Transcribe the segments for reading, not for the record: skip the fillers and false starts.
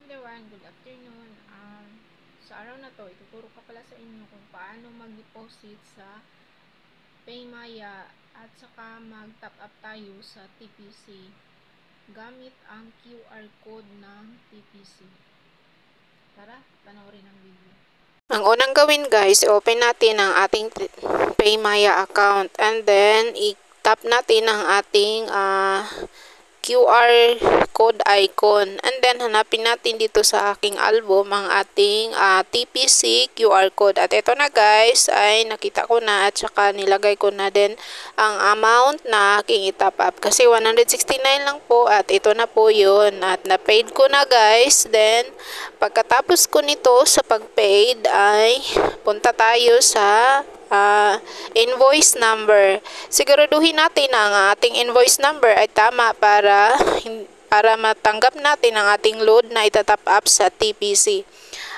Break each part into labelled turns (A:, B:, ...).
A: Everyone, good afternoon. Sa araw na to, ituturo ko pala sa inyo kung paano mag-deposit sa Paymaya at saka mag-top up tayo sa TPC gamit ang QR code ng TPC. Tara, panoorin ang video. Ang unang gawin guys, open natin ang ating Paymaya account and then i-tap natin ang ating QR code icon and then hanapin natin dito sa aking album ang ating TPC QR code at ito na guys ay nakita ko na at saka nilagay ko na din ang amount na aking itap up kasi 169 lang po at ito na po yun at na-paid ko na guys. Then pagkatapos ko nito sa pag-paid ay punta tayo sa invoice number. Siguraduhin natin na ang ating invoice number ay tama para matanggap natin ang ating load na itatap up sa TPC.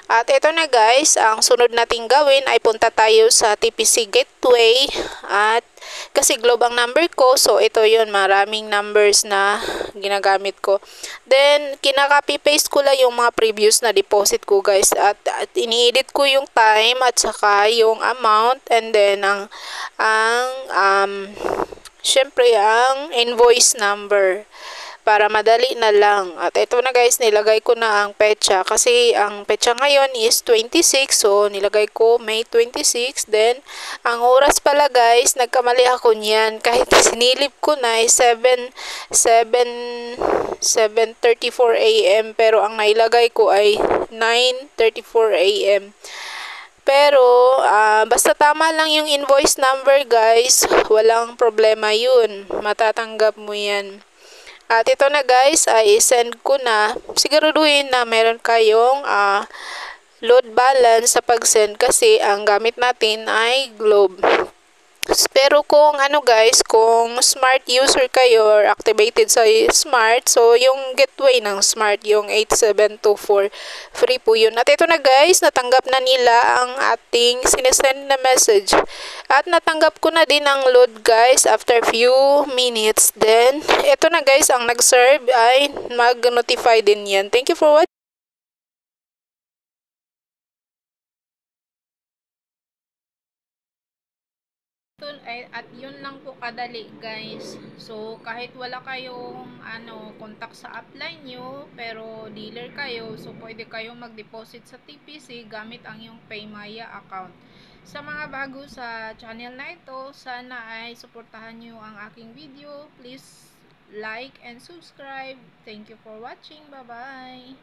A: At ito na guys, ang sunod nating gawin ay punta tayo sa TPC Gateway at kasi globe ang number ko, so ito yun, maraming numbers na ginagamit ko. Then, kinaka-copy paste ko lang yung mga previous na deposit ko guys at ini-edit ko yung time at saka yung amount and then syempre ang invoice number para madali na lang. At ito na guys, nilagay ko na ang petsa kasi ang petsa ngayon is 26, so nilagay ko May 26. Then ang oras pala guys, nagkamali ako niyan kahit sinilip ko na ay 7:34 AM pero ang nailagay ko ay 9:34 AM. Pero basta tama lang yung invoice number guys, walang problema yun, matatanggap mo yan. At ito na guys, ay send ko na. Siguraduhin na meron kayong load balance sa pag-send kasi ang gamit natin ay Globe. Pero kung guys, kung smart user kayo or activated sa smart, so yung gateway ng smart, yung 8724, free po yun. At ito na guys, natanggap na nila ang ating sinesend na message. At natanggap ko na din ang load guys after few minutes. Then, ito na guys, ang nag-serve ay mag-notify din yan. Thank you for watching. At yun lang po kadali guys. So kahit wala kayong contact sa upline nyo pero dealer kayo, so pwede kayong mag-deposit sa TPC gamit ang yung Paymaya account. Sa mga bago sa channel na ito, sana ay suportahan nyo ang aking video. Please like and subscribe. Thank you for watching. Bye bye.